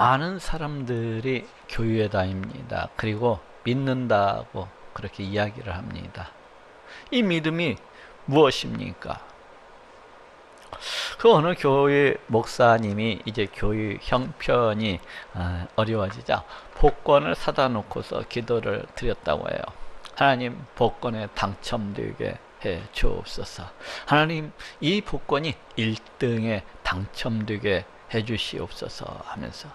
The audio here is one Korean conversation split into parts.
많은 사람들이 교회에 다닙니다. 그리고 믿는다고 그렇게 이야기를 합니다. 이 믿음이 무엇입니까? 그 어느 교회 목사님이 이제 교회 형편이 어려워지자 복권을 사다 놓고서 기도를 드렸다고 해요. 하나님, 복권에 당첨되게 해 주옵소서. 하나님, 이 복권이 1등에 당첨되게 해 주시옵소서 하면서,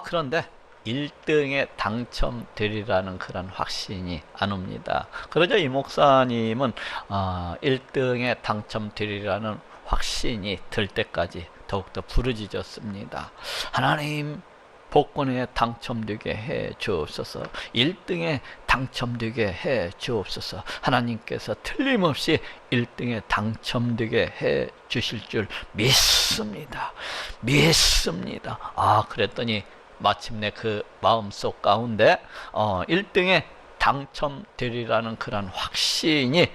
그런데 1등에 당첨되리라는 그런 확신이 안 옵니다. 그러자 이 목사님은 1등에 당첨되리라는 확신이 들 때까지 더욱더 부르짖었습니다. 하나님, 복권에 당첨되게 해 주옵소서. 1등에 당첨되게 해 주옵소서. 하나님께서 틀림없이 1등에 당첨되게 해 주실 줄 믿습니다. 믿습니다. 그랬더니 마침내 그 마음속 가운데 1등에 당첨되리라는 그런 확신이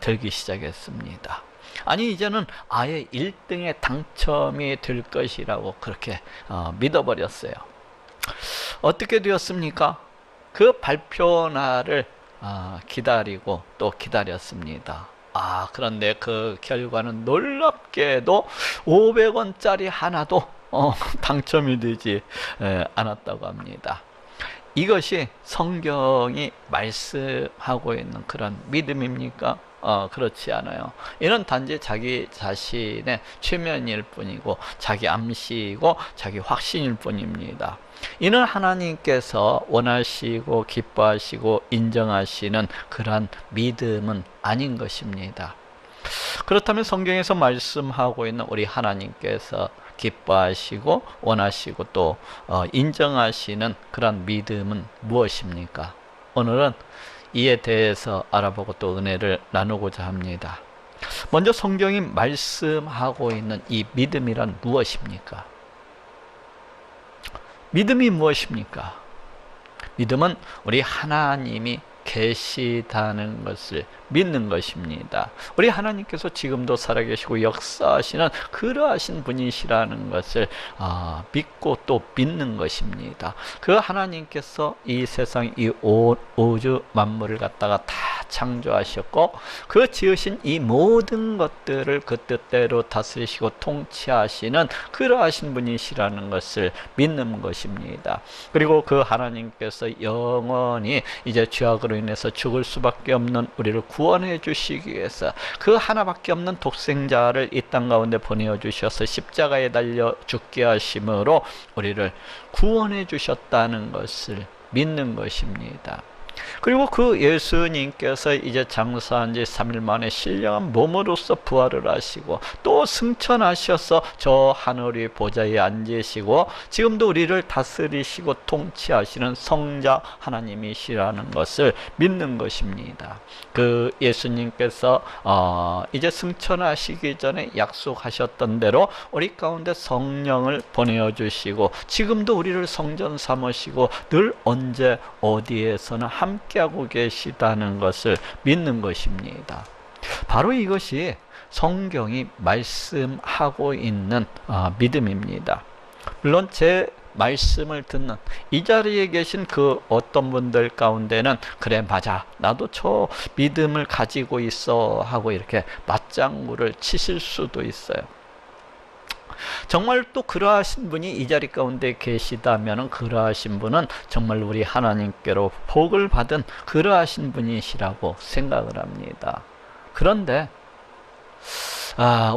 들기 시작했습니다. 아니, 이제는 아예 1등에 당첨이 될 것이라고 그렇게 믿어버렸어요. 어떻게 되었습니까? 그 발표 날을 기다리고 또 기다렸습니다. 그런데 그 결과는 놀랍게도 500원짜리 하나도 당첨이 되지 않았다고 합니다. 이것이 성경이 말씀하고 있는 그런 믿음입니까? 그렇지 않아요. 이는 단지 자기 자신의 최면일 뿐이고, 자기 암시이고, 자기 확신일 뿐입니다. 이는 하나님께서 원하시고 기뻐하시고 인정하시는 그러한 믿음은 아닌 것입니다. 그렇다면 성경에서 말씀하고 있는 우리 하나님께서 기뻐하시고 원하시고 또 인정하시는 그런 믿음은 무엇입니까? 오늘은 이에 대해서 알아보고 또 은혜를 나누고자 합니다. 먼저 성경이 말씀하고 있는 이 믿음이란 무엇입니까? 믿음이 무엇입니까? 믿음은 우리 하나님이 계시다는 것을 믿는 것입니다. 우리 하나님께서 지금도 살아계시고 역사하시는 그러하신 분이시라는 것을 믿고 또 믿는 것입니다. 그 하나님께서 이 세상, 이 우주 만물을 갖다가 다 창조하셨고, 그 지으신 이 모든 것들을 그 뜻대로 다스리시고 통치하시는 그러하신 분이시라는 것을 믿는 것입니다. 그리고 그 하나님께서 영원히 이제 죄악으로 인해서 죽을 수밖에 없는 우리를 구원해 주시기 위해서 그 하나밖에 없는 독생자를 이 땅 가운데 보내어 주셔서 십자가에 달려 죽게 하심으로 우리를 구원해 주셨다는 것을 믿는 것입니다. 그리고 그 예수님께서 이제 장사한 지 3일 만에 신령한 몸으로서 부활을 하시고 또 승천하셔서 저 하늘 위 보좌에 앉으시고 지금도 우리를 다스리시고 통치하시는 성자 하나님이시라는 것을 믿는 것입니다. 그 예수님께서 이제 승천하시기 전에 약속하셨던 대로 우리 가운데 성령을 보내어 주시고 지금도 우리를 성전 삼으시고 늘 언제 어디에서나 함께하고 계시다는 것을 믿는 것입니다. 바로 이것이 성경이 말씀하고 있는 믿음입니다. 물론 제 말씀을 듣는 이 자리에 계신 그 어떤 분들 가운데는 그래 맞아 나도 저 믿음을 가지고 있어 하고 이렇게 맞장구를 치실 수도 있어요. 정말 또 그러하신 분이 이 자리 가운데 계시다면 그러하신 분은 정말 우리 하나님께로 복을 받은 그러하신 분이시라고 생각을 합니다. 그런데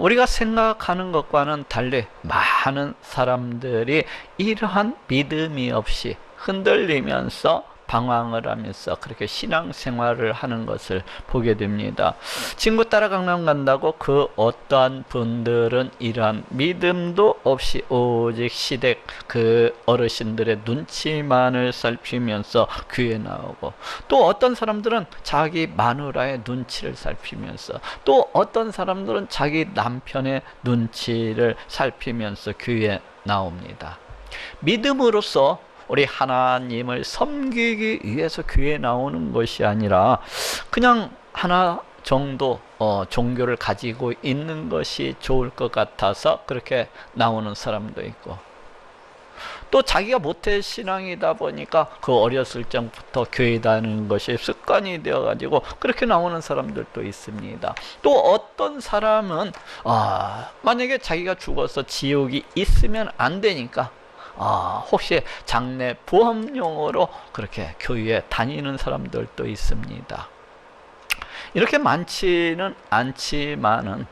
우리가 생각하는 것과는 달리 많은 사람들이 이러한 믿음이 없이 흔들리면서 방황을 하면서 그렇게 신앙생활을 하는 것을 보게 됩니다. 친구 따라 강남 간다고 그 어떠한 분들은 이러한 믿음도 없이 오직 시댁 그 어르신들의 눈치만을 살피면서 교회에 나오고, 또 어떤 사람들은 자기 마누라의 눈치를 살피면서, 또 어떤 사람들은 자기 남편의 눈치를 살피면서 교회에 나옵니다. 믿음으로써 우리 하나님을 섬기기 위해서 교회에 나오는 것이 아니라 그냥 하나 정도 종교를 가지고 있는 것이 좋을 것 같아서 그렇게 나오는 사람도 있고, 또 자기가 모태신앙이다 보니까 그 어렸을 적부터 교회 다니는 것이 습관이 되어가지고 그렇게 나오는 사람들도 있습니다. 또 어떤 사람은 만약에 자기가 죽어서 지옥이 있으면 안 되니까 혹시 장례 보험용으로 그렇게 교회에 다니는 사람들도 있습니다. 이렇게 많지는 않지만은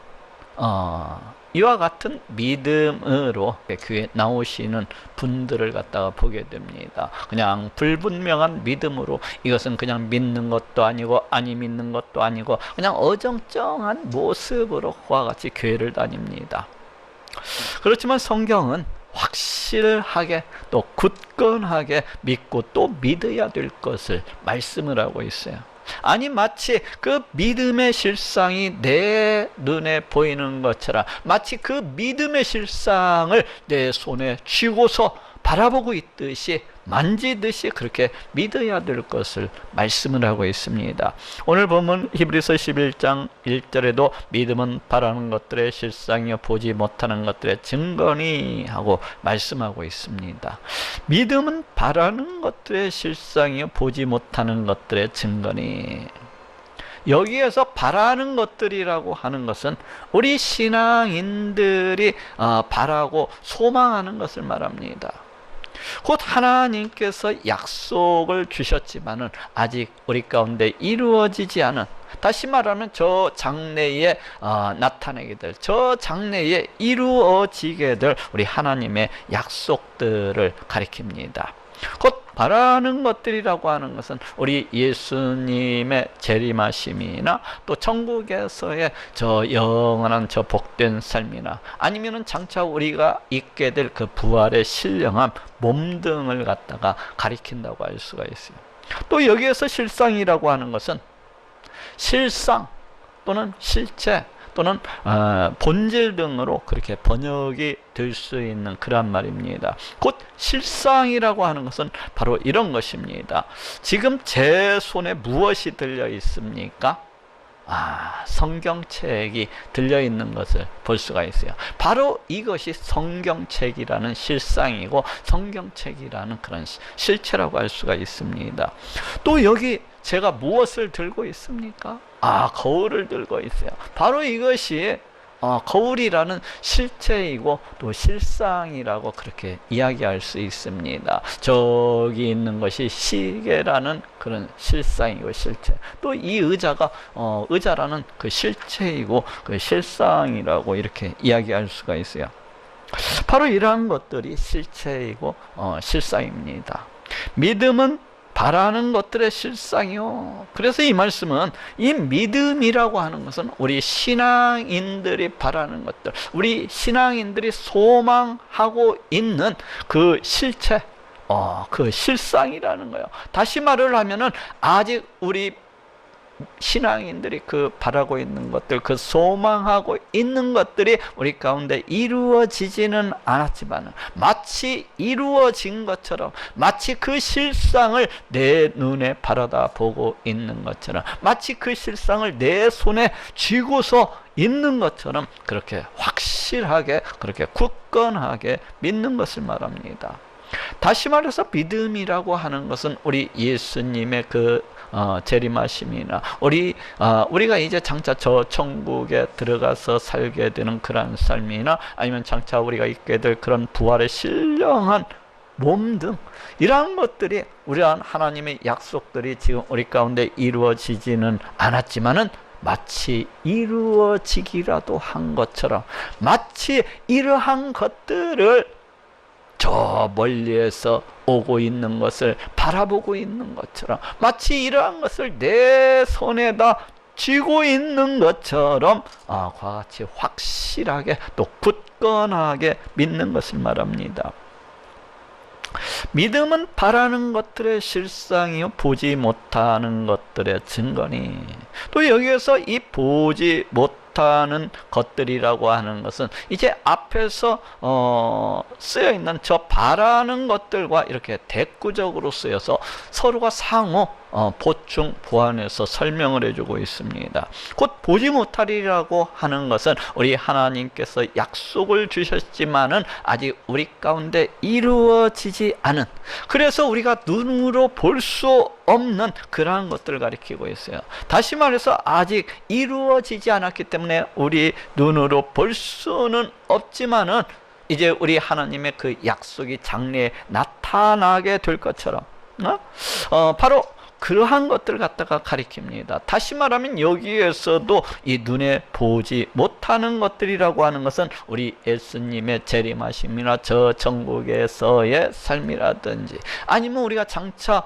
이와 같은 믿음으로 교회에 나오시는 분들을 갖다가 보게 됩니다. 그냥 불분명한 믿음으로, 이것은 그냥 믿는 것도 아니고 아니 믿는 것도 아니고 그냥 어정쩡한 모습으로 그와 같이 교회를 다닙니다. 그렇지만 성경은 확실하게 또 굳건하게 믿고 또 믿어야 될 것을 말씀을 하고 있어요. 아니 마치 그 믿음의 실상이 내 눈에 보이는 것처럼, 마치 그 믿음의 실상을 내 손에 쥐고서 바라보고 있듯이, 만지듯이 그렇게 믿어야 될 것을 말씀을 하고 있습니다. 오늘 보면 히브리서 11장 1절에도 믿음은 바라는 것들의 실상이요 보지 못하는 것들의 증거니 하고 말씀하고 있습니다. 믿음은 바라는 것들의 실상이요 보지 못하는 것들의 증거니. 여기에서 바라는 것들이라고 하는 것은 우리 신앙인들이 바라고 소망하는 것을 말합니다. 곧 하나님께서 약속을 주셨지만은 아직 우리 가운데 이루어지지 않은, 다시 말하면 저 장래에 나타내게 될, 저 장래에 이루어지게 될 우리 하나님의 약속들을 가리킵니다. 곧 바라는 것들이라고 하는 것은 우리 예수님의 재림하심이나 또 천국에서의 저 영원한 저 복된 삶이나 아니면은 장차 우리가 있게 될 그 부활의 신령한 몸 등을 갖다가 가리킨다고 할 수가 있어요. 또 여기에서 실상이라고 하는 것은 실상 또는 실체 또는 본질 등으로 그렇게 번역이 될 수 있는 그런 말입니다. 곧 실상이라고 하는 것은 바로 이런 것입니다. 지금 제 손에 무엇이 들려 있습니까? 성경책이 들려 있는 것을 볼 수가 있어요. 바로 이것이 성경책이라는 실상이고 성경책이라는 그런 실체라고 할 수가 있습니다. 또 여기 제가 무엇을 들고 있습니까? 거울을 들고 있어요. 바로 이것이 거울이라는 실체이고 또 실상이라고 그렇게 이야기할 수 있습니다. 저기 있는 것이 시계라는 그런 실상이고 실체, 또 이 의자가 의자라는 그 실체이고 그 실상이라고 이렇게 이야기할 수가 있어요. 바로 이러한 것들이 실체이고 실상입니다. 믿음은 바라는 것들의 실상이요. 그래서 이 말씀은, 이 믿음이라고 하는 것은 우리 신앙인들이 바라는 것들, 우리 신앙인들이 소망하고 있는 그 실체, 그 실상이라는 거예요. 다시 말을 하면은 아직 우리 신앙인들이 그 바라고 있는 것들, 그 소망하고 있는 것들이 우리 가운데 이루어지지는 않았지만 마치 이루어진 것처럼, 마치 그 실상을 내 눈에 바라다 보고 있는 것처럼, 마치 그 실상을 내 손에 쥐고서 있는 것처럼 그렇게 확실하게, 그렇게 굳건하게 믿는 것을 말합니다. 다시 말해서 믿음이라고 하는 것은 우리 예수님의 그 재림하심이나 우리가 이제 장차 저 천국에 들어가서 살게 되는 그런 삶이나 아니면 장차 우리가 있게 될 그런 부활의 신령한 몸 등 이러한 것들이, 우리한 하나님의 약속들이 지금 우리 가운데 이루어지지는 않았지만은 마치 이루어지기라도 한 것처럼, 마치 이러한 것들을 저 멀리에서 오고 있는 것을 바라보고 있는 것처럼, 마치 이러한 것을 내 손에다 쥐고 있는 것처럼 그와 같이 확실하게 또 굳건하게 믿는 것을 말합니다. 믿음은 바라는 것들의 실상이요 보지 못하는 것들의 증거니. 또 여기에서 이 보지 못하는 못하는 것들이라고 하는 것은 이제 앞에서 쓰여 있는 저 바라는 것들과 이렇게 대꾸적으로 쓰여서 서로가 상호 보충 보완해서 설명을 해주고 있습니다. 곧 보지 못하리라고 하는 것은 우리 하나님께서 약속을 주셨지만은 아직 우리 가운데 이루어지지 않은, 그래서 우리가 눈으로 볼 수 없는 그러한 것들을 가리키고 있어요. 다시 말해서 아직 이루어지지 않았기 때문에 우리 눈으로 볼 수는 없지만은 이제 우리 하나님의 그 약속이 장래에 나타나게 될 것처럼 바로 그러한 것들 갖다가 가리킵니다. 다시 말하면 여기에서도 이 눈에 보지 못하는 것들이라고 하는 것은 우리 예수님의 재림하심이나 저 천국에서의 삶이라든지 아니면 우리가 장차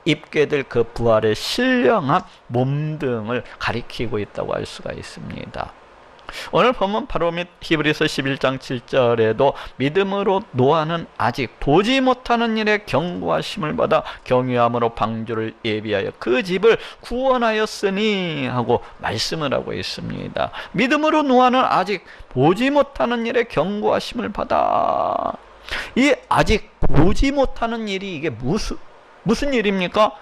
입게 될 그 부활의 신령한 몸 등을 가리키고 있다고 할 수가 있습니다. 오늘 보면 바로 히브리서 11장 7절에도 믿음으로 노아는 아직 보지 못하는 일에 경고하심을 받아 경유함으로 방주를 예비하여 그 집을 구원하였으니 하고 말씀을 하고 있습니다. 믿음으로 노아는 아직 보지 못하는 일에 경고하심을 받아. 이 아직 보지 못하는 일이 이게 무슨 일입니까?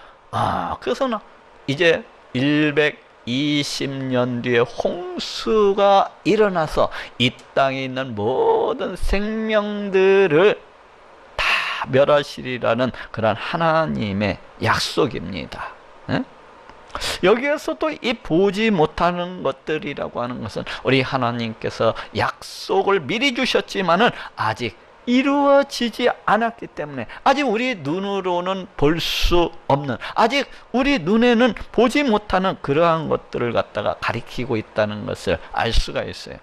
그래서는 이제 120년 뒤에 홍수가 일어나서 이 땅에 있는 모든 생명들을 다 멸하시리라는 그런 하나님의 약속입니다. 여기에서도 이 보지 못하는 것들이라고 하는 것은 우리 하나님께서 약속을 미리 주셨지만은 아직 이루어지지 않았기 때문에 아직 우리 눈으로는 볼 수 없는, 아직 우리 눈에는 보지 못하는 그러한 것들을 갖다가 가리키고 있다는 것을 알 수가 있어요.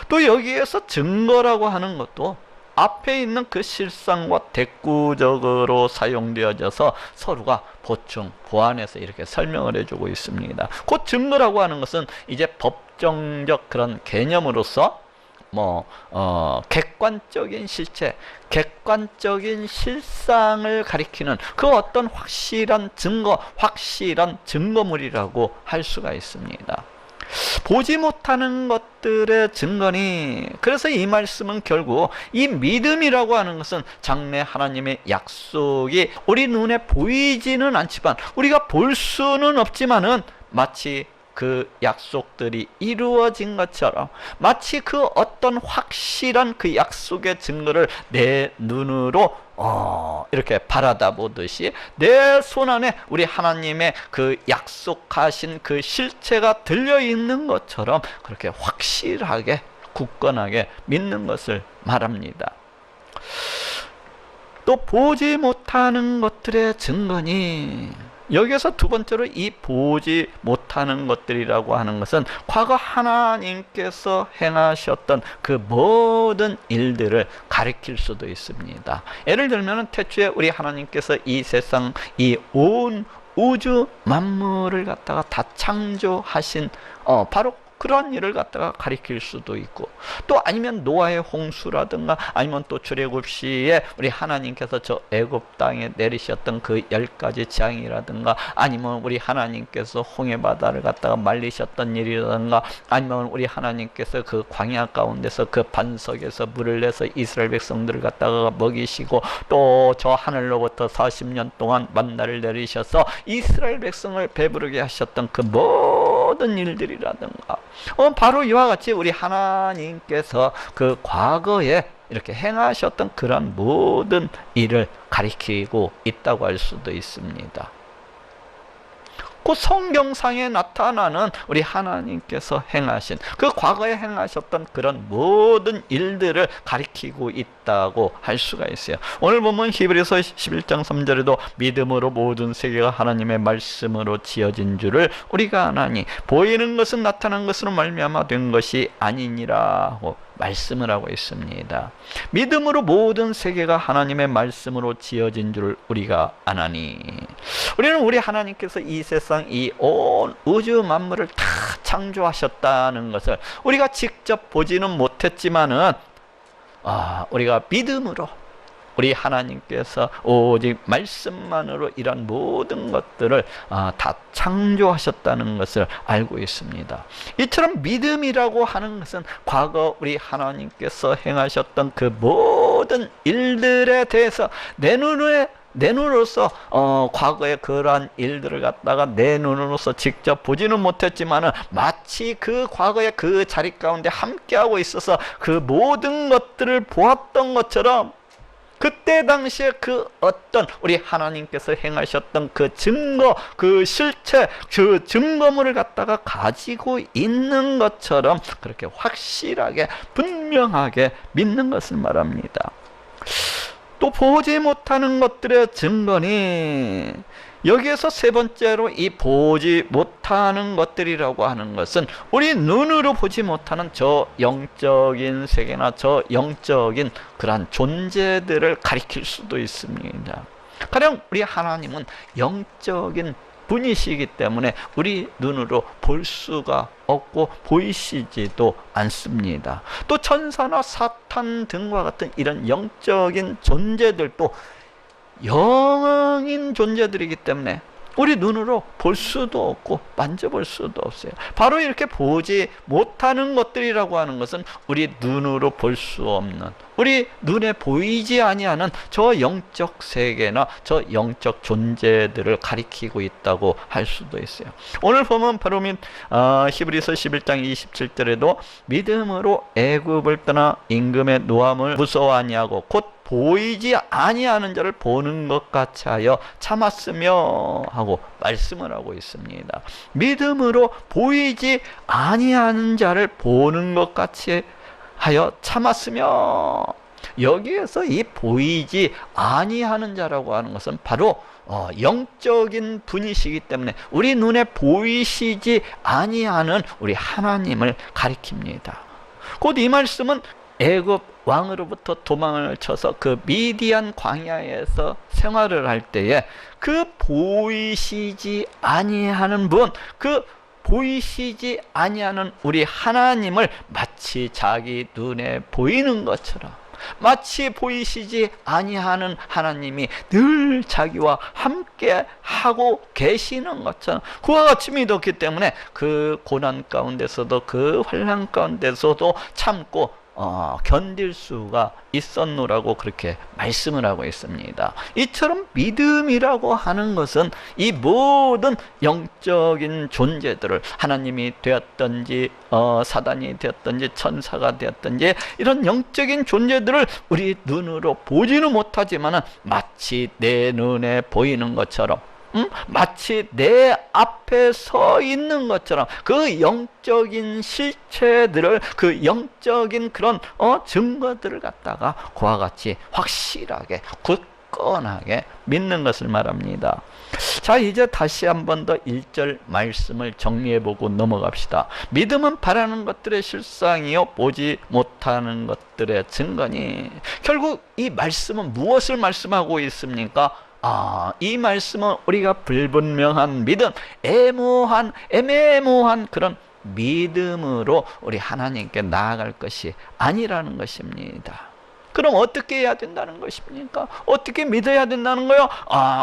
또 여기에서 증거라고 하는 것도 앞에 있는 그 실상과 대꾸적으로 사용되어져서 서로가 보충, 보완해서 이렇게 설명을 해주고 있습니다. 그 증거라고 하는 것은 이제 법정적 그런 개념으로서 객관적인 실체, 객관적인 실상을 가리키는 그 어떤 확실한 증거, 확실한 증거물이라고 할 수가 있습니다. 보지 못하는 것들의 증거니, 그래서 이 말씀은 결국 이 믿음이라고 하는 것은 장래 하나님의 약속이 우리 눈에 보이지는 않지만, 우리가 볼 수는 없지만은 마치 그 약속들이 이루어진 것처럼, 마치 그 어떤 확실한 그 약속의 증거를 내 눈으로 이렇게 바라다 보듯이 내 손 안에 우리 하나님의 그 약속하신 그 실체가 들려 있는 것처럼 그렇게 확실하게 굳건하게 믿는 것을 말합니다. 또 보지 못하는 것들의 증거니, 여기서 두 번째로 이 보지 못하는 것들이라고 하는 것은 과거 하나님께서 행하셨던 그 모든 일들을 가리킬 수도 있습니다. 예를 들면 태초에 우리 하나님께서 이 세상, 이 온 우주 만물을 갖다가 다 창조하신 바로 그런 일을 갖다가 가리킬 수도 있고, 또 아니면 노아의 홍수라든가, 아니면 또 출애굽 시에 우리 하나님께서 저 애굽 땅에 내리셨던 그 10가지 재앙이라든가, 아니면 우리 하나님께서 홍해 바다를 갖다가 말리셨던 일이라든가, 아니면 우리 하나님께서 그 광야 가운데서 그 반석에서 물을 내서 이스라엘 백성들을 갖다가 먹이시고, 또 저 하늘로부터 40년 동안 만나를 내리셔서 이스라엘 백성을 배부르게 하셨던 그 모든 일들이라든가, 바로 이와 같이 우리 하나님께서 그 과거에 이렇게 행하셨던 그런 모든 일을 가리키고 있다고 할 수도 있습니다. 그 성경상에 나타나는 우리 하나님께서 행하신 그 과거에 행하셨던 그런 모든 일들을 가리키고 있다고 할 수가 있어요. 오늘 보면 히브리서 11장 3절에도 믿음으로 모든 세계가 하나님의 말씀으로 지어진 줄을 우리가 아나니 보이는 것은 나타난 것으로 말미암아 된 것이 아니니라 하고 말씀을 하고 있습니다. 믿음으로 모든 세계가 하나님의 말씀으로 지어진 줄을 우리가 아나니, 우리는 우리 하나님께서 이 세상, 이 온 우주 만물을 다 창조하셨다는 것을 우리가 직접 보지는 못했지만은 우리가 믿음으로 우리 하나님께서 오직 말씀만으로 이런 모든 것들을 다 창조하셨다는 것을 알고 있습니다. 이처럼 믿음이라고 하는 것은 과거 우리 하나님께서 행하셨던 그 모든 일들에 대해서 내 눈으로서 과거의 그러한 일들을 갖다가 내 눈으로서 직접 보지는 못했지만은 마치 그 과거의 그 자리 가운데 함께하고 있어서 그 모든 것들을 보았던 것처럼 그때 당시에 그 어떤 우리 하나님께서 행하셨던 그 증거, 그 실체, 그 증거물을 갖다가 가지고 있는 것처럼 그렇게 확실하게 분명하게 믿는 것을 말합니다. 또 보지 못하는 것들의 증거니, 여기에서 세 번째로 이 보지 못하는 것들이라고 하는 것은 우리 눈으로 보지 못하는 저 영적인 세계나 저 영적인 그러한 존재들을 가리킬 수도 있습니다. 가령 우리 하나님은 영적인 분이시기 때문에 우리 눈으로 볼 수가 없고 보이시지도 않습니다. 또 천사나 사탄 등과 같은 이런 영적인 존재들도 영인 존재들이기 때문에 우리 눈으로 볼 수도 없고 만져볼 수도 없어요. 바로 이렇게 보지 못하는 것들이라고 하는 것은 우리 눈으로 볼 수 없는, 우리 눈에 보이지 아니하는 저 영적 세계나 저 영적 존재들을 가리키고 있다고 할 수도 있어요. 오늘 보면 바로 히브리서 11장 27절에도 믿음으로 애굽을 떠나 임금의 노함을 무서워하냐고 곧 보이지 아니하는 자를 보는 것 같이 하여 참았으며 하고 말씀을 하고 있습니다. 믿음으로 보이지 아니하는 자를 보는 것 같이 하여 참았으며, 여기에서 이 보이지 아니하는 자라고 하는 것은 바로 영적인 분이시기 때문에 우리 눈에 보이시지 아니하는 우리 하나님을 가리킵니다. 곧 이 말씀은 애굽 왕으로부터 도망을 쳐서 그 미디안 광야에서 생활을 할 때에 그 보이시지 아니하는 분, 그 보이시지 아니하는 우리 하나님을 마치 자기 눈에 보이는 것처럼, 마치 보이시지 아니하는 하나님이 늘 자기와 함께 하고 계시는 것처럼 그와 같이 믿었기 때문에 그 고난 가운데서도 그 환난 가운데서도 참고 견딜 수가 있었노라고 그렇게 말씀을 하고 있습니다. 이처럼 믿음이라고 하는 것은 이 모든 영적인 존재들을, 하나님이 되었든지 사단이 되었든지 천사가 되었든지 이런 영적인 존재들을 우리 눈으로 보지는 못하지만 마치 내 눈에 보이는 것처럼, 마치 내 앞에 서 있는 것처럼 그 영적인 실체들을, 그 영적인 그런 증거들을 갖다가 그와 같이 확실하게 굳건하게 믿는 것을 말합니다. 자, 이제 다시 한 번 더 1절 말씀을 정리해보고 넘어갑시다. 믿음은 바라는 것들의 실상이요 보지 못하는 것들의 증거니. 결국 이 말씀은 무엇을 말씀하고 있습니까? 이 말씀은 우리가 불분명한 믿음, 애매모호한 그런 믿음으로 우리 하나님께 나아갈 것이 아니라는 것입니다. 그럼 어떻게 해야 된다는 것입니까? 어떻게 믿어야 된다는 거요?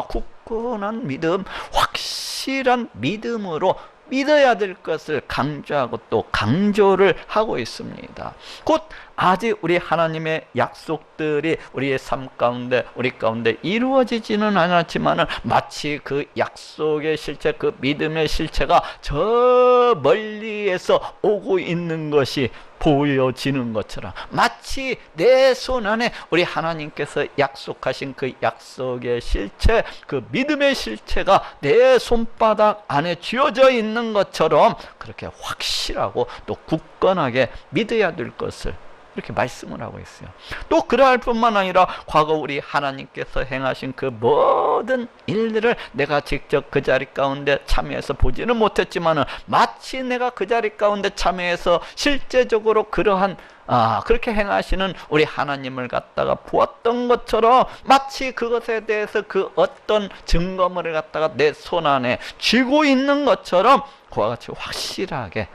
굳건한 믿음, 확실한 믿음으로 믿어야 될 것을 강조하고 또 강조를 하고 있습니다. 곧 아직 우리 하나님의 약속들이 우리의 삶 가운데, 우리 가운데 이루어지지는 않았지만 마치 그 약속의 실체, 그 믿음의 실체가 저 멀리에서 오고 있는 것이 보여지는 것처럼, 마치 내 손 안에 우리 하나님께서 약속하신 그 약속의 실체, 그 믿음의 실체가 내 손바닥 안에 쥐어져 있는 것처럼 그렇게 확실하고 또 굳건하게 믿어야 될 것을 이렇게 말씀을 하고 있어요. 또 그러할 뿐만 아니라 과거 우리 하나님께서 행하신 그 모든 일들을 내가 직접 그 자리 가운데 참여해서 보지는 못했지만 마치 내가 그 자리 가운데 참여해서 실제적으로 그러한 그렇게 행하시는 우리 하나님을 갖다가 보았던 것처럼, 마치 그것에 대해서 그 어떤 증거물을 갖다가 내 손 안에 쥐고 있는 것처럼 그와 같이 확실하게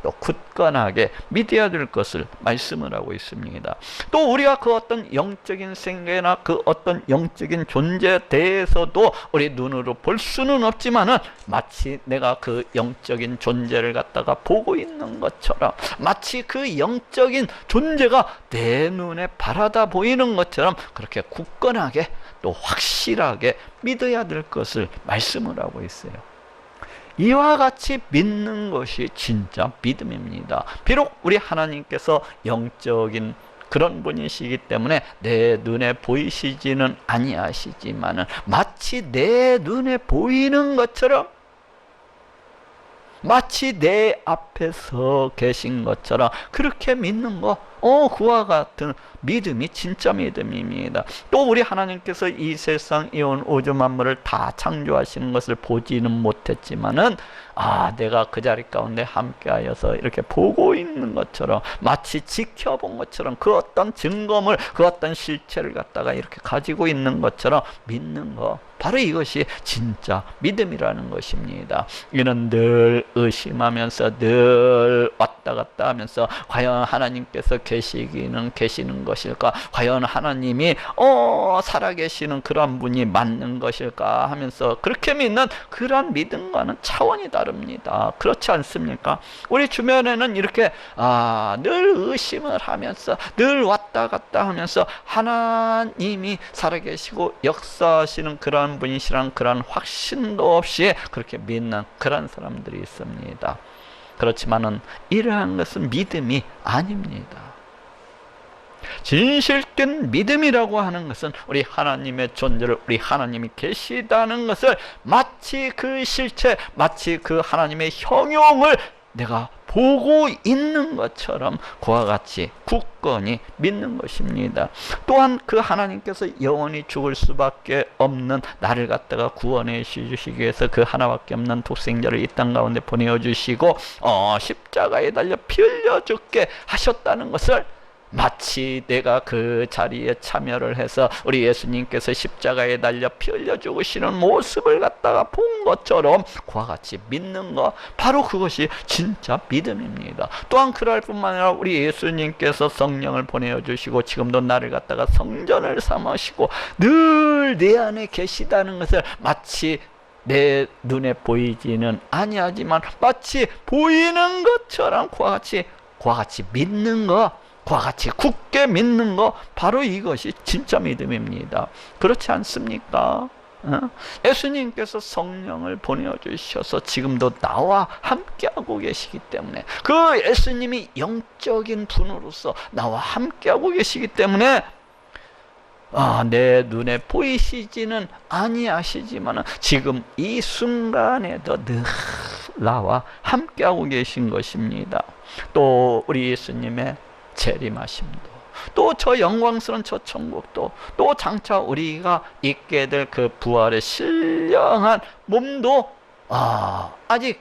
또 굳건하게 믿어야 될 것을 말씀을 하고 있습니다. 또 우리가 그 어떤 영적인 생계나 그 어떤 영적인 존재에 대해서도 우리 눈으로 볼 수는 없지만은 마치 내가 그 영적인 존재를 갖다가 보고 있는 것처럼, 마치 그 영적인 존재가 내 눈에 바라다 보이는 것처럼 그렇게 굳건하게 또 확실하게 믿어야 될 것을 말씀을 하고 있어요. 이와 같이 믿는 것이 진짜 믿음입니다. 비록 우리 하나님께서 영적인 그런 분이시기 때문에 내 눈에 보이시지는 아니하시지만은 마치 내 눈에 보이는 것처럼, 마치 내 앞에서 계신 것처럼 그렇게 믿는 거, 그와 같은 믿음이 진짜 믿음입니다. 또 우리 하나님께서 이 세상 이온 우주 만물을 다 창조하시는 것을 보지는 못했지만은 내가 그 자리 가운데 함께하여서 이렇게 보고 있는 것처럼, 마치 지켜본 것처럼, 그 어떤 증거물, 그 어떤 실체를 갖다가 이렇게 가지고 있는 것처럼 믿는 거, 바로 이것이 진짜 믿음이라는 것입니다. 이는 늘 의심하면서 늘 왔다 갔다 하면서 과연 하나님께서 계시는 것일까? 과연 하나님이 살아계시는 그런 분이 맞는 것일까? 하면서 그렇게 믿는 그런 믿음과는 차원이 다릅니다. 그렇지 않습니까? 우리 주변에는 이렇게 늘 의심을 하면서 늘 왔다 갔다 하면서 하나님이 살아계시고 역사하시는 그런 분이시란 그런 확신도 없이 그렇게 믿는 그런 사람들이 있습니다. 그렇지만은 이러한 것은 믿음이 아닙니다. 진실된 믿음이라고 하는 것은 우리 하나님의 존재를, 우리 하나님이 계시다는 것을 마치 그 실체, 마치 그 하나님의 형용을 내가 보고 있는 것처럼 그와 같이 굳건히 믿는 것입니다. 또한 그 하나님께서 영원히 죽을 수밖에 없는 나를 갖다가 구원해 주시기 위해서 그 하나밖에 없는 독생자를 이 땅 가운데 보내주시고 십자가에 달려 피 흘려 죽게 하셨다는 것을 마치 내가 그 자리에 참여를 해서 우리 예수님께서 십자가에 달려 피 흘려 죽으시는 모습을 갖다가 본 것처럼 그와 같이 믿는 것, 바로 그것이 진짜 믿음입니다. 또한 그럴 뿐만 아니라 우리 예수님께서 성령을 보내주시고 지금도 나를 갖다가 성전을 삼으시고 늘 내 안에 계시다는 것을 마치 내 눈에 보이지는 아니하지만 마치 보이는 것처럼 그와 같이 믿는 것, 그와 같이 굳게 믿는 것, 바로 이것이 진짜 믿음입니다. 그렇지 않습니까? 예수님께서 성령을 보내주셔서 지금도 나와 함께하고 계시기 때문에, 그 예수님이 영적인 분으로서 나와 함께하고 계시기 때문에 내 눈에 보이시지는 아니하시지만 지금 이 순간에도 늘 나와 함께하고 계신 것입니다. 또 우리 예수님의 재림하심도, 또 저 영광스러운 저 천국도, 또 장차 우리가 있게 될 그 부활의 신령한 몸도 아직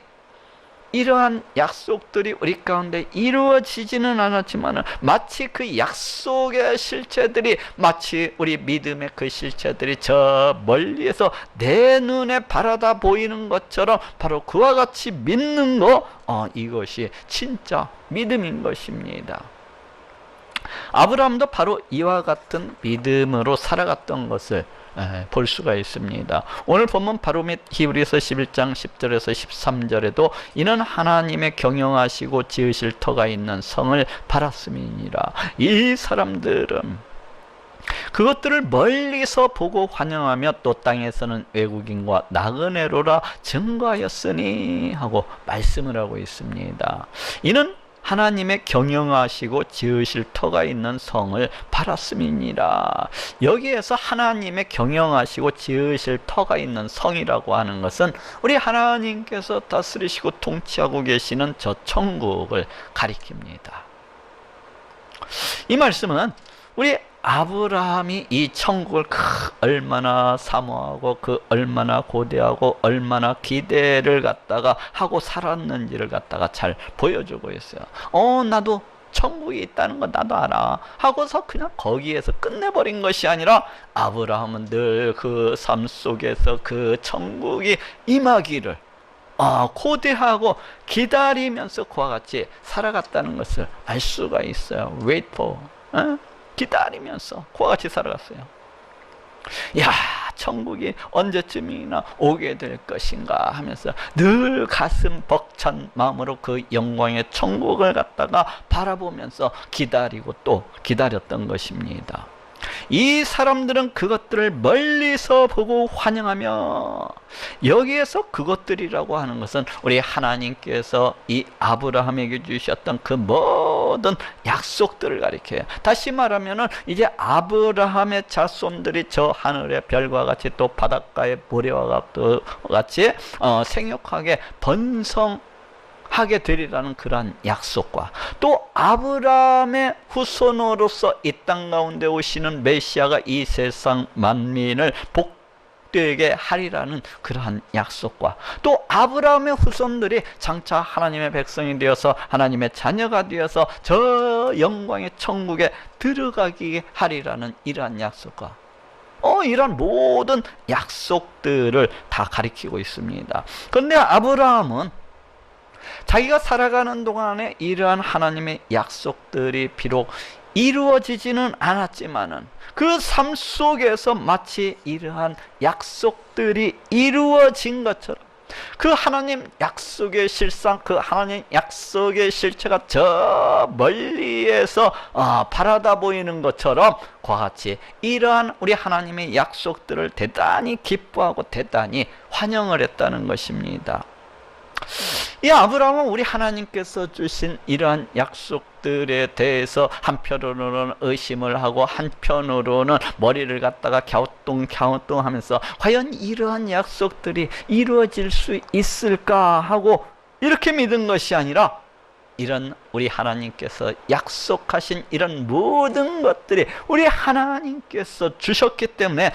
이러한 약속들이 우리 가운데 이루어지지는 않았지만 마치 그 약속의 실체들이, 마치 우리 믿음의 그 실체들이 저 멀리에서 내 눈에 바라다 보이는 것처럼 바로 그와 같이 믿는 것, 이것이 진짜 믿음인 것입니다. 아브라함도 바로 이와 같은 믿음으로 살아갔던 것을 볼 수가 있습니다. 오늘 본문 바로 및 히브리서 11장 10절에서 13절에도 이는 하나님의 경영하시고 지으실 터가 있는 성을 바랐음이니라. 이 사람들은 그것들을 멀리서 보고 환영하며 또 땅에서는 외국인과 나그네로라 증거하였으니 하고 말씀을 하고 있습니다. 이는 하나님의 경영하시고 지으실 터가 있는 성을 바랐음이니라. 여기에서 하나님의 경영하시고 지으실 터가 있는 성이라고 하는 것은 우리 하나님께서 다스리시고 통치하고 계시는 저 천국을 가리킵니다. 이 말씀은 우리 아브라함이 이 천국을 얼마나 사모하고 그 얼마나 고대하고 얼마나 기대를 갖다가 하고 살았는지를 갖다가 잘 보여주고 있어요. 나도 천국이 있다는 거 나도 알아 하고서 그냥 거기에서 끝내버린 것이 아니라 아브라함은 늘 그 삶 속에서 그 천국이 임하기를 고대하고 기다리면서 그와 같이 살아갔다는 것을 알 수가 있어요. wait for, 기다리면서 그와 같이 살아갔어요. 야, 천국이 언제쯤이나 오게 될 것인가 하면서 늘 가슴 벅찬 마음으로 그 영광의 천국을 갖다가 바라보면서 기다리고 또 기다렸던 것입니다. 이 사람들은 그것들을 멀리서 보고 환영하며, 여기에서 그것들이라고 하는 것은 우리 하나님께서 이 아브라함에게 주셨던 그 모든 약속들을 가리켜요. 다시 말하면은 이제 아브라함의 자손들이 저 하늘의 별과 같이 또 바닷가의 모래와 같이 생육하게 번성 하게 되리라는 그러한 약속과, 또 아브라함의 후손으로서 이 땅 가운데 오시는 메시아가 이 세상 만민을 복되게 하리라는 그러한 약속과, 또 아브라함의 후손들이 장차 하나님의 백성이 되어서 하나님의 자녀가 되어서 저 영광의 천국에 들어가게 하리라는 이러한 약속과, 이런 모든 약속들을 다 가리키고 있습니다. 그런데 아브라함은 자기가 살아가는 동안에 이러한 하나님의 약속들이 비록 이루어지지는 않았지만은 그 삶 속에서 마치 이러한 약속들이 이루어진 것처럼, 그 하나님 약속의 실상, 그 하나님 약속의 실체가 저 멀리에서 바라다 보이는 것처럼 그와 같이 이러한 우리 하나님의 약속들을 대단히 기뻐하고 대단히 환영을 했다는 것입니다. 이 아브라함은 우리 하나님께서 주신 이러한 약속들에 대해서 한편으로는 의심을 하고 한편으로는 머리를 갖다가 갸우뚱갸우뚱하면서 과연 이러한 약속들이 이루어질 수 있을까 하고 이렇게 믿은 것이 아니라, 이런 우리 하나님께서 약속하신 이런 모든 것들이 우리 하나님께서 주셨기 때문에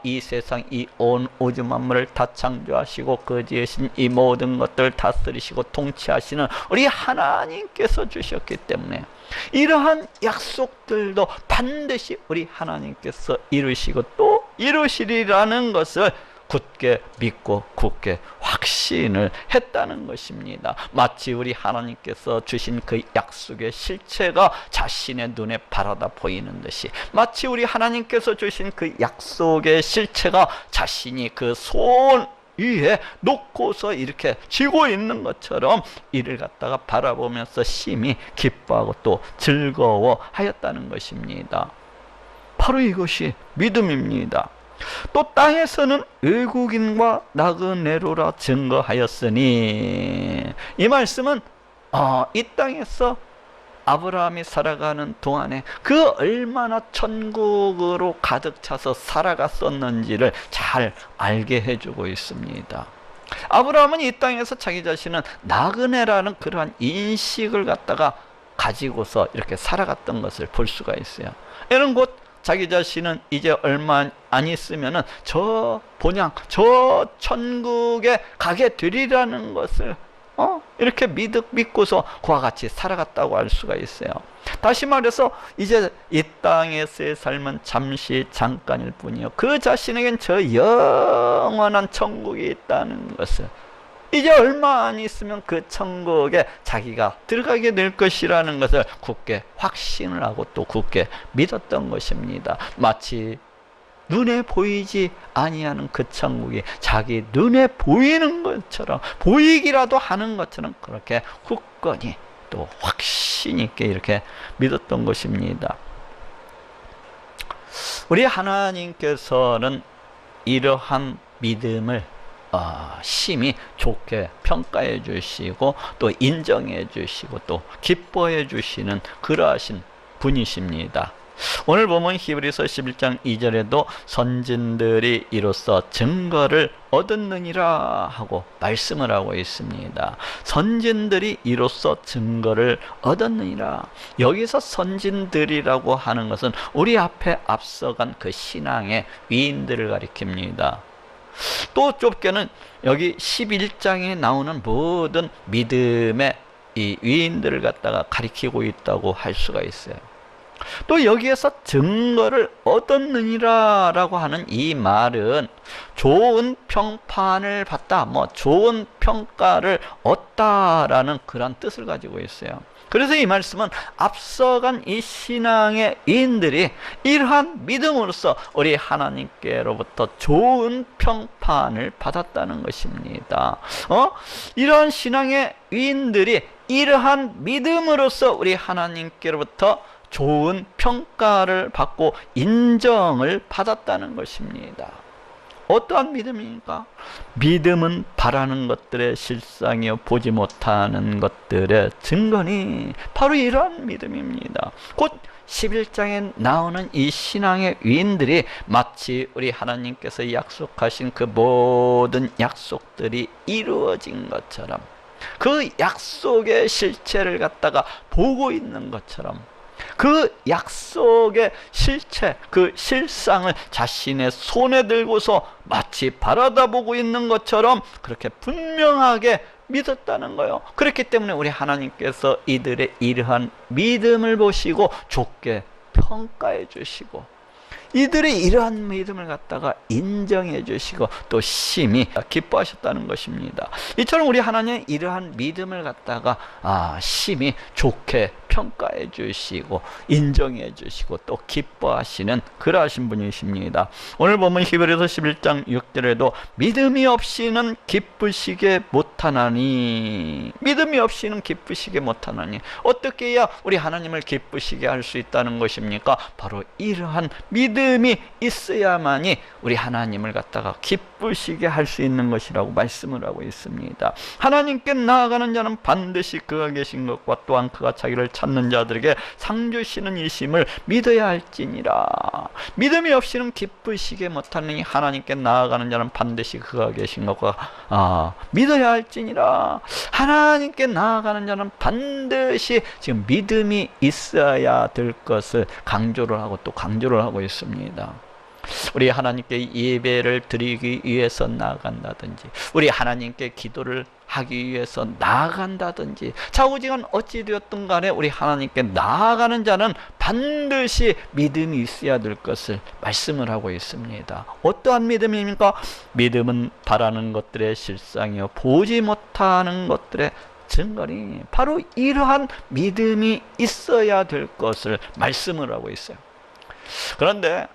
이 세상 이 온 우주 만물을 다 창조하시고 그 지으신 이 모든 것들을 다스리시고 통치하시는 우리 하나님께서 주셨기 때문에 이러한 약속들도 반드시 우리 하나님께서 이루시고 또 이루시리라는 것을 굳게 믿고 굳게 확신을 했다는 것입니다. 마치 우리 하나님께서 주신 그 약속의 실체가 자신의 눈에 바라다 보이는 듯이, 마치 우리 하나님께서 주신 그 약속의 실체가 자신이 그 손 위에 놓고서 이렇게 쥐고 있는 것처럼 이를 갖다가 바라보면서 심히 기뻐하고 또 즐거워하였다는 것입니다. 바로 이것이 믿음입니다. 또 땅에서는 외국인과 나그네로라 증거하였으니, 이 말씀은 이 땅에서 아브라함이 살아가는 동안에 그 얼마나 천국으로 가득 차서 살아갔었는지를 잘 알게 해주고 있습니다. 아브라함은 이 땅에서 자기 자신은 나그네라는 그러한 인식을 갖다가 가지고서 이렇게 살아갔던 것을 볼 수가 있어요. 이는 곧 자기 자신은 이제 얼마 안 있으면은 저 본향, 저 천국에 가게 되리라는 것을 이렇게 믿고서 그와 같이 살아갔다고 할 수가 있어요. 다시 말해서 이제 이 땅에서의 삶은 잠시 잠깐일 뿐이요, 그 자신에겐 저 영원한 천국이 있다는 것을, 이제 얼마 안 있으면 그 천국에 자기가 들어가게 될 것이라는 것을 굳게 확신을 하고 또 굳게 믿었던 것입니다. 마치 눈에 보이지 아니하는 그 천국이 자기 눈에 보이는 것처럼, 보이기라도 하는 것처럼 그렇게 굳건히 또 확신 있게 이렇게 믿었던 것입니다. 우리 하나님께서는 이러한 믿음을 심히 좋게 평가해 주시고 또 인정해 주시고 또 기뻐해 주시는 그러하신 분이십니다. 오늘 보면 히브리서 11장 2절에도 선진들이 이로써 증거를 얻었느니라 하고 말씀을 하고 있습니다. 선진들이 이로써 증거를 얻었느니라. 여기서 선진들이라고 하는 것은 우리 앞에 앞서간 그 신앙의 위인들을 가리킵니다. 또 좁게는 여기 11장에 나오는 모든 믿음의 이 위인들을 갖다가 가리키고 있다고 할 수가 있어요. 또 여기에서 증거를 얻었느니라 라고 하는 이 말은 좋은 평판을 받다, 좋은 평가를 얻다라는 그런 뜻을 가지고 있어요. 그래서 이 말씀은 앞서간 이 신앙의 위인들이 이러한 믿음으로써 우리 하나님께로부터 좋은 평판을 받았다는 것입니다. 이러한 신앙의 위인들이 이러한 믿음으로써 우리 하나님께로부터 좋은 평가를 받고 인정을 받았다는 것입니다. 어떠한 믿음입니까? 믿음은 바라는 것들의 실상이요 보지 못하는 것들의 증거니 바로 이러한 믿음입니다. 곧 11장에 나오는 이 신앙의 위인들이 마치 우리 하나님께서 약속하신 그 모든 약속들이 이루어진 것처럼, 그 약속의 실체를 갖다가 보고 있는 것처럼, 그 약속의 실체, 그 실상을 자신의 손에 들고서 마치 바라다 보고 있는 것처럼 그렇게 분명하게 믿었다는 거예요. 그렇기 때문에 우리 하나님께서 이들의 이러한 믿음을 보시고 좋게 평가해 주시고, 이들의 이러한 믿음을 갖다가 인정해 주시고 또 심히 기뻐하셨다는 것입니다. 이처럼 우리 하나님의 이러한 믿음을 갖다가 심히 좋게 평가해 주시고 인정해 주시고 또 기뻐하시는 그러하신 분이십니다. 오늘 보면 히브리서 11장 6절에도 믿음이 없이는 기쁘시게 못하나니, 믿음이 없이는 기쁘시게 못하나니, 어떻게 해야 우리 하나님을 기쁘시게 할 수 있다는 것입니까? 바로 이러한 믿음이 있어야만이 우리 하나님을 갖다가 기쁘시게 할 수 있는 것이라고 말씀을 하고 있습니다. 하나님께 나아가는 자는 반드시 그가 계신 것과 또한 그가 자기를 찾는 자들에게 상 주시는 이심을 믿어야 할지니라. 믿음이 없이는 기쁘시게 못하느니 하나님께 나아가는 자는 반드시 그가 계신 것과 믿어야 할지니라. 하나님께 나아가는 자는 반드시 지금 믿음이 있어야 될 것을 강조를 하고 또 강조를 하고 있습니다. 우리 하나님께 예배를 드리기 위해서 나아간다든지, 우리 하나님께 기도를 하기 위해서 나아간다든지, 좌우지간 어찌 되었든 간에 우리 하나님께 나아가는 자는 반드시 믿음이 있어야 될 것을 말씀을 하고 있습니다. 어떠한 믿음입니까? 믿음은 바라는 것들의 실상이요 보지 못하는 것들의 증거니, 바로 이러한 믿음이 있어야 될 것을 말씀을 하고 있어요. 그런데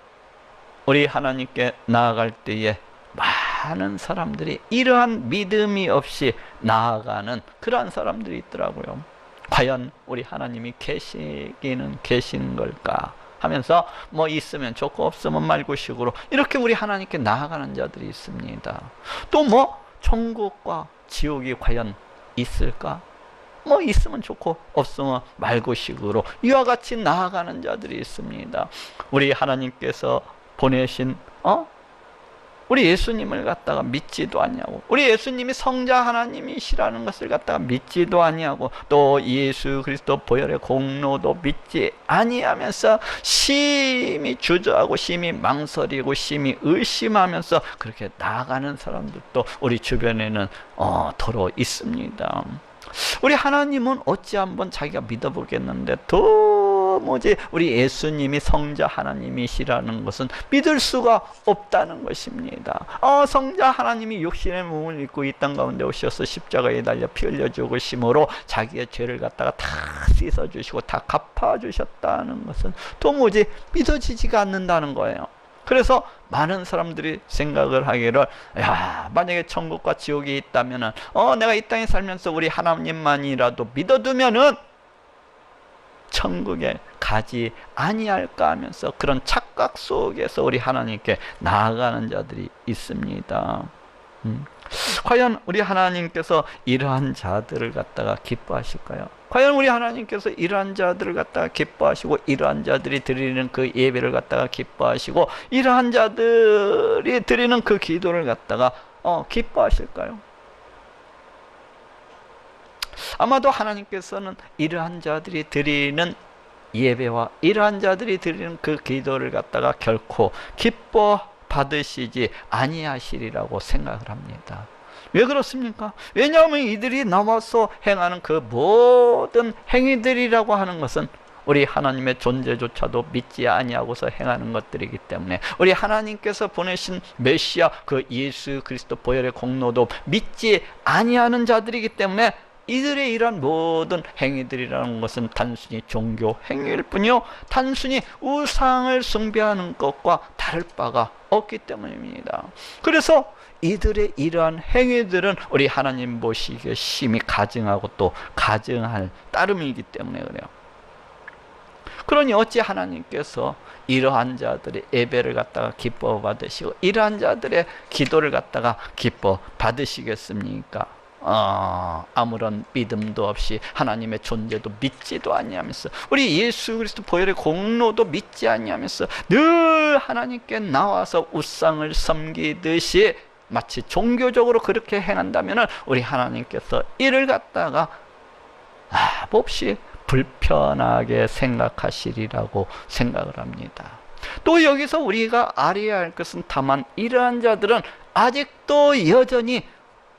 우리 하나님께 나아갈 때에 많은 사람들이 이러한 믿음이 없이 나아가는 그러한 사람들이 있더라고요. 과연 우리 하나님이 계시기는 계시는 걸까 하면서 있으면 좋고 없으면 말고 식으로 이렇게 우리 하나님께 나아가는 자들이 있습니다. 또 천국과 지옥이 과연 있을까? 있으면 좋고 없으면 말고 식으로 이와 같이 나아가는 자들이 있습니다. 우리 하나님께서 보내신 우리 예수님을 갖다가 믿지도 아니하고, 우리 예수님이 성자 하나님이시라는 것을 갖다가 믿지도 아니하고, 또 예수 그리스도 보혈의 공로도 믿지 아니하면서 심히 주저하고 심히 망설이고 심히 의심하면서 그렇게 나아가는 사람들도 우리 주변에는 더러 있습니다. 우리 하나님은 어찌 한번 자기가 믿어보겠는데 도무지 우리 예수님이 성자 하나님이시라는 것은 믿을 수가 없다는 것입니다. 성자 하나님이 육신의 몸을 입고 이 땅 가운데 오셔서 십자가에 달려 피 흘려 죽으심으로 자기의 죄를 갖다가 다 씻어주시고 다 갚아주셨다는 것은 도무지 믿어지지가 않는다는 거예요. 그래서 많은 사람들이 생각을 하기를, 만약에 천국과 지옥이 있다면은 내가 이 땅에 살면서 우리 하나님만이라도 믿어두면은 천국에 가지 아니할까 하면서 그런 착각 속에서 우리 하나님께 나아가는 자들이 있습니다. 과연 우리 하나님께서 이러한 자들을 갖다가 기뻐하실까요? 과연 우리 하나님께서 이러한 자들을 갖다가 기뻐하시고, 이러한 자들이 드리는 그 예배를 갖다가 기뻐하시고, 이러한 자들이 드리는 그 기도를 갖다가 기뻐하실까요? 아마도 하나님께서는 이러한 자들이 드리는 예배와 이러한 자들이 드리는 그 기도를 갖다가 결코 기뻐 받으시지 아니하시리라고 생각을 합니다. 왜 그렇습니까? 왜냐하면 이들이 나와서 행하는 그 모든 행위들이라고 하는 것은 우리 하나님의 존재조차도 믿지 아니하고서 행하는 것들이기 때문에, 우리 하나님께서 보내신 메시아 그 예수 그리스도 보혈의 공로도 믿지 아니하는 자들이기 때문에, 이들의 이러한 모든 행위들이라는 것은 단순히 종교 행위일 뿐이요, 단순히 우상을 숭배하는 것과 다를 바가 없기 때문입니다. 그래서 이들의 이러한 행위들은 우리 하나님 보시기에 심히 가증하고 또 가증할 따름이기 때문에 그래요. 그러니 어찌 하나님께서 이러한 자들의 예배를 갖다가 기뻐 받으시고 이러한 자들의 기도를 갖다가 기뻐 받으시겠습니까? 아무런 믿음도 없이 하나님의 존재도 믿지도 아니하면서, 우리 예수 그리스도 보혈의 공로도 믿지 아니하면서 늘 하나님께 나와서 우상을 섬기듯이 마치 종교적으로 그렇게 행한다면 우리 하나님께서 이를 갖다가 몹시 불편하게 생각하시리라고 생각을 합니다. 또 여기서 우리가 알아야 할 것은, 다만 이러한 자들은 아직도 여전히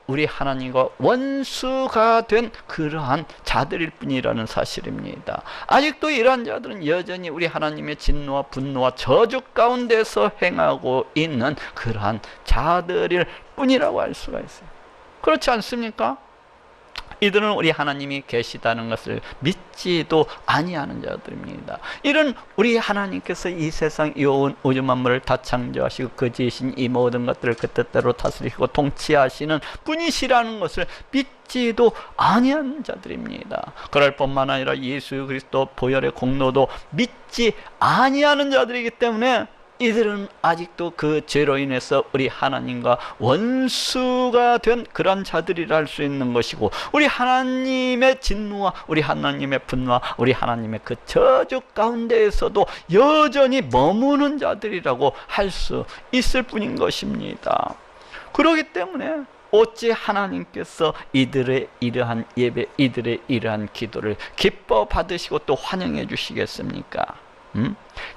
우리 하나님과 원수가 된 그러한 자들일 뿐이라는 사실입니다. 아직도 이러한 자들은 여전히 우리 하나님의 진노와 분노와 저주 가운데서 행하고 있는 그러한 자들일 뿐이라고 할 수가 있어요. 그렇지 않습니까? 이들은 우리 하나님이 계시다는 것을 믿지도 아니하는 자들입니다. 이런 우리 하나님께서 이 세상 이 온 우주 만물을 다 창조하시고 그 지으신 이 모든 것들을 그 뜻대로 다스리시고 통치하시는 분이시라는 것을 믿지도 아니하는 자들입니다. 그럴 뿐만 아니라 예수 그리스도 보혈의 공로도 믿지 아니하는 자들이기 때문에, 이들은 아직도 그 죄로 인해서 우리 하나님과 원수가 된 그런 자들이라 할 수 있는 것이고, 우리 하나님의 진노와 우리 하나님의 분노와 우리 하나님의 그 저주 가운데에서도 여전히 머무는 자들이라고 할 수 있을 뿐인 것입니다. 그렇기 때문에 어찌 하나님께서 이들의 이러한 예배, 이들의 이러한 기도를 기뻐 받으시고 또 환영해 주시겠습니까?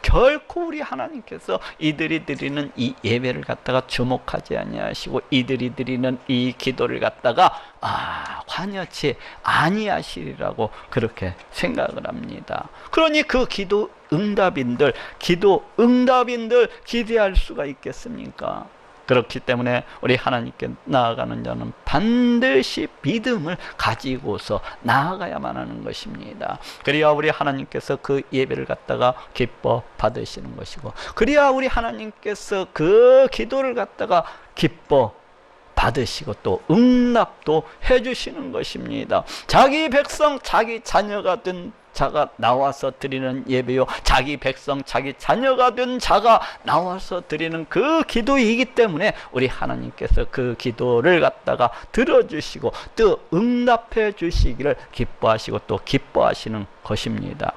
결코 우리 하나님께서 이들이 드리는 이 예배를 갖다가 주목하지 아니하시고 이들이 드리는 이 기도를 갖다가 관여치 아니하시리라고 그렇게 생각을 합니다. 그러니 그 기도 응답인들 기대할 수가 있겠습니까? 그렇기 때문에 우리 하나님께 나아가는 자는 반드시 믿음을 가지고서 나아가야만 하는 것입니다. 그래야 우리 하나님께서 그 예배를 갖다가 기뻐 받으시는 것이고, 그래야 우리 하나님께서 그 기도를 갖다가 기뻐 받으시고 또 응답도 해주시는 것입니다. 자기 백성, 자기 자녀가 된 자가 나와서 드리는 예배요, 자기 백성, 자기 자녀가 된 자가 나와서 드리는 그 기도이기 때문에 우리 하나님께서 그 기도를 갖다가 들어주시고 또 응답해 주시기를 기뻐하시고 또 기뻐하시는 것입니다.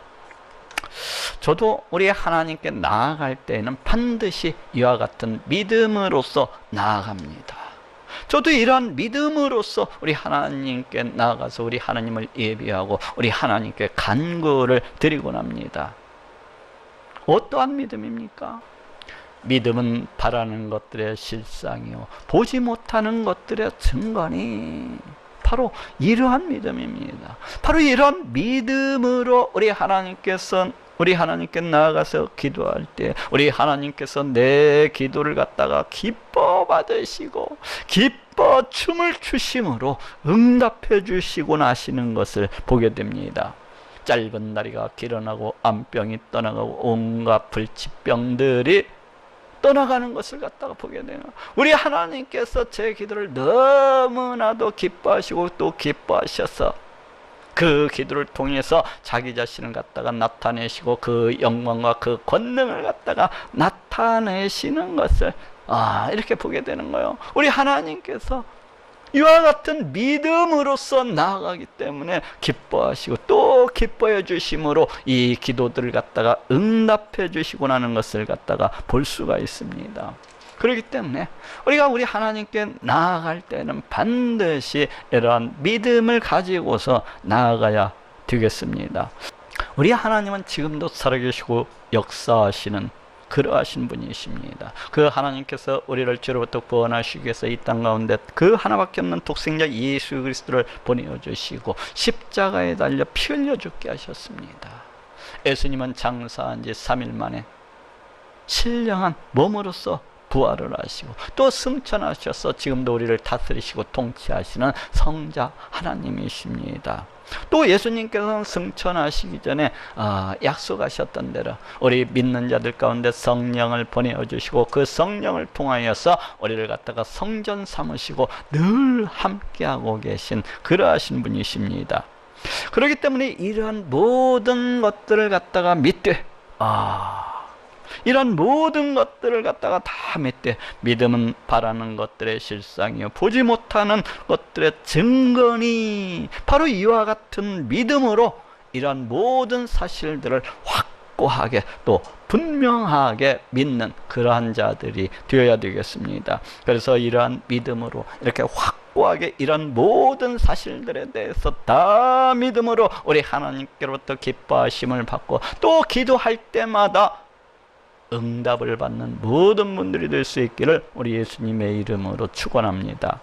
저도 우리 하나님께 나아갈 때에는 반드시 이와 같은 믿음으로서 나아갑니다. 저도 이러한 믿음으로써 우리 하나님께 나아가서 우리 하나님을 예배하고 우리 하나님께 간구를 드리곤 합니다. 어떠한 믿음입니까? 믿음은 바라는 것들의 실상이요 보지 못하는 것들의 증거니, 바로 이러한 믿음입니다. 바로 이러한 믿음으로 우리 하나님께 나아가서 기도할 때 우리 하나님께서 내 기도를 갖다가 기뻐 받으시고 기뻐 춤을 추심으로 응답해 주시고 나시는 것을 보게 됩니다. 짧은 다리가 길어나고 암병이 떠나가고 온갖 불치병들이 떠나가는 것을 갖다가 보게 돼요. 우리 하나님께서 제 기도를 너무나도 기뻐하시고 또 기뻐하셔서 그 기도를 통해서 자기 자신을 갖다가 나타내시고 그 영광과 그 권능을 갖다가 나타내시는 것을 이렇게 보게 되는 거예요. 우리 하나님께서 이와 같은 믿음으로써 나아가기 때문에 기뻐하시고 또 기뻐해 주심으로 이 기도들을 갖다가 응답해 주시고 나는 것을 갖다가 볼 수가 있습니다. 그렇기 때문에 우리가 우리 하나님께 나아갈 때는 반드시 이러한 믿음을 가지고서 나아가야 되겠습니다. 우리 하나님은 지금도 살아계시고 역사하시는 그러하신 분이십니다. 그 하나님께서 우리를 죄로부터 구원하시기 위해서 이 땅 가운데 그 하나밖에 없는 독생자 예수 그리스도를 보내주시고 십자가에 달려 피 흘려 죽게 하셨습니다. 예수님은 장사한 지 3일 만에 신령한 몸으로서 부활을 하시고 또 승천하셔서 지금도 우리를 다스리시고 통치하시는 성자 하나님이십니다. 또 예수님께서는 승천하시기 전에 약속하셨던 대로 우리 믿는 자들 가운데 성령을 보내주시고 그 성령을 통하여서 우리를 갖다가 성전 삼으시고 늘 함께하고 계신 그러하신 분이십니다. 그렇기 때문에 이러한 모든 것들을 갖다가 믿되 이런 모든 것들을 갖다가 다 믿되, 믿음은 바라는 것들의 실상이요 보지 못하는 것들의 증거니, 바로 이와 같은 믿음으로 이런 모든 사실들을 확고하게 또 분명하게 믿는 그러한 자들이 되어야 되겠습니다. 그래서 이러한 믿음으로 이렇게 확고하게 이런 모든 사실들에 대해서 다 믿음으로 우리 하나님께로부터 기뻐하심을 받고 또 기도할 때마다 응답을 받는 모든 분들이 될 수 있기를 우리 예수님의 이름으로 축원합니다.